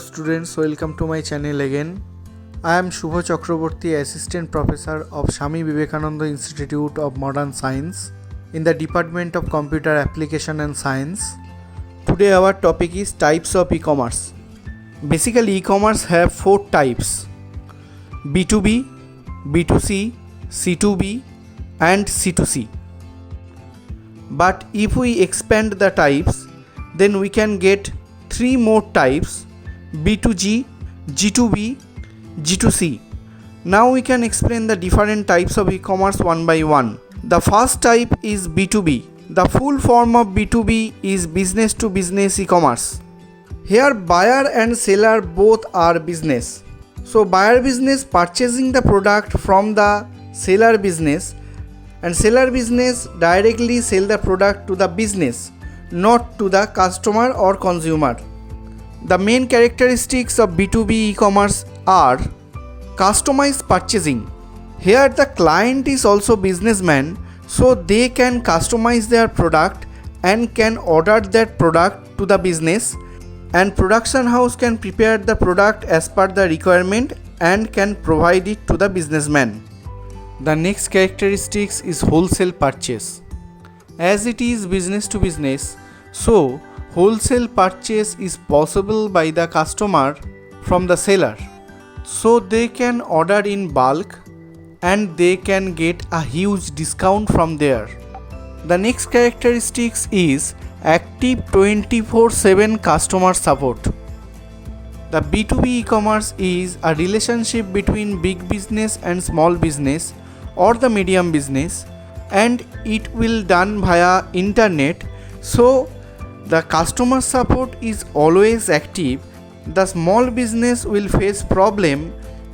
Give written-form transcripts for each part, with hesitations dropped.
students, welcome to my channel again. I am Shubho Chakraborty, Assistant Professor of Swami Vivekananda Institute of Modern Science in the Department of Computer Application and Science. Today our topic is types of e-commerce. Basically e-commerce have 4 types: B2B, B2C, C2B and C2C. But if we expand the types, then we can get 3 more types: B2G, G2B, G2C. Now we can explain the different types of e-commerce one by one. The first type is B2B. The full form of B2B is business to business e-commerce. Here buyer and seller both are business. So buyer business purchasing the product from the seller business, and seller business directly sell the product to the business, not to the customer or consumer. The main characteristics of B2B e-commerce are customized purchasing. Here the client is also businessman, so they can customize their product and can order that product to the business, and production house can prepare the product as per the requirement and can provide it to the businessman. The next characteristics is wholesale purchase. As it is business to business, so wholesale purchase is possible by the customer from the seller. So they can order in bulk and they can get a huge discount from there. The next characteristics is active 24/7 customer support. The B2B e-commerce is a relationship between big business and small business or the medium business, and it will done via internet, so the customer support is always active. The small business will face problem,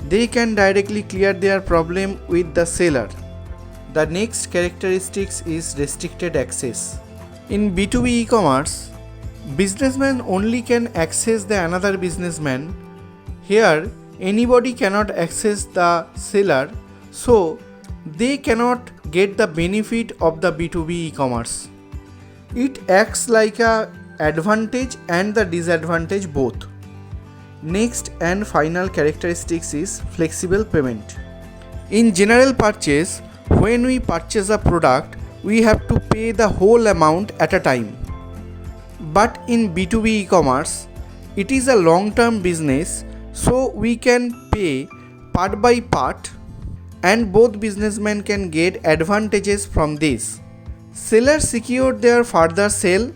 they can directly clear their problem with the seller. The next characteristics is restricted access. In B2B e-commerce, businessman only can access the another businessman. Here anybody cannot access the seller, so they cannot get the benefit of the B2B e-commerce. It acts like a advantage and the disadvantage both. Next and final characteristics is flexible payment. In general purchase, when we purchase a product, we have to pay the whole amount at a time. But in B2B e-commerce, it is a long-term business, so we can pay part by part, and both businessmen can get advantages from this. Seller secure their further sale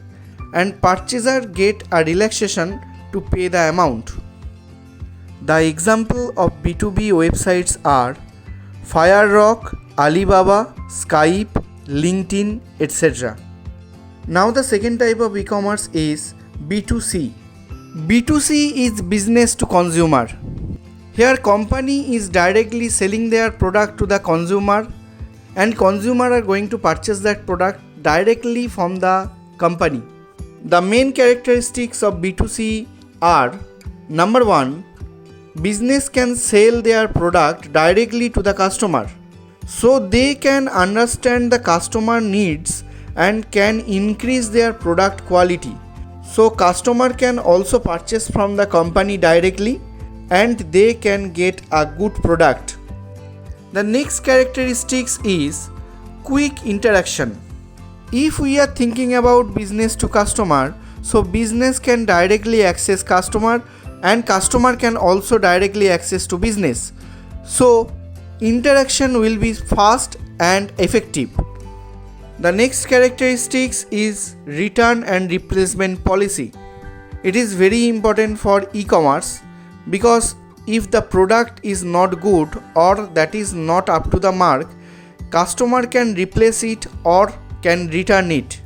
and purchaser get a relaxation to pay the amount. The example of B2B websites are FireRock, Alibaba, Skype, LinkedIn, etc. Now the second type of e-commerce is B2C. B2C is business to consumer. Here company is directly selling their product to the consumer, and consumer are going to purchase that product directly from the company. The main characteristics of B2C are: number 1, business can sell their product directly to the customer, so they can understand the customer needs and can increase their product quality. So customer can also purchase from the company directly and they can get a good product. The next characteristics is quick interaction. If we are thinking about business to customer, so business can directly access customer and customer can also directly access to business. So interaction will be fast and effective. The next characteristics is return and replacement policy. It is very important for e-commerce because if the product is not good or that is not up to the mark, customer can replace it or can return it.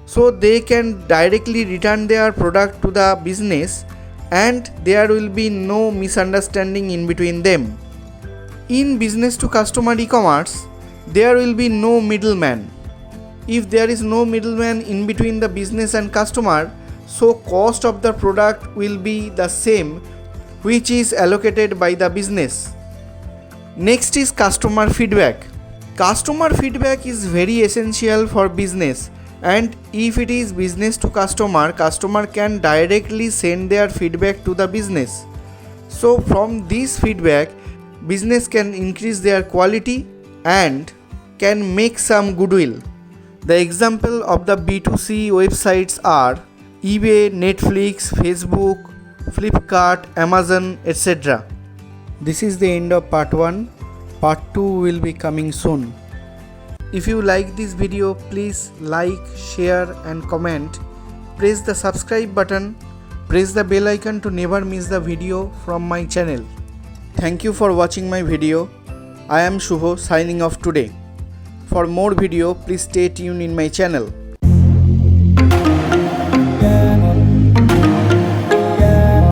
So they can directly return their product to the business and there will be no misunderstanding in between them. In business to customer e-commerce, there will be no middleman. If there is no middleman in between the business and customer, so cost of the product will be the same, which is allocated by the business. Next is customer feedback. Customer feedback is very essential for business And if it is business to customer, customer can directly send their feedback to the business. So from this feedback, business can increase their quality and can make some goodwill. The example of the B2C websites are eBay, Netflix, Facebook, Flipkart, Amazon, etc. This is the end of part 1. Part 2 will be coming soon. If you like this video, please like, share and comment. Press the subscribe button. Press the bell icon to never miss the video from my channel. Thank you for watching my video. I am Shubho signing off today. For more video, please stay tuned in my channel.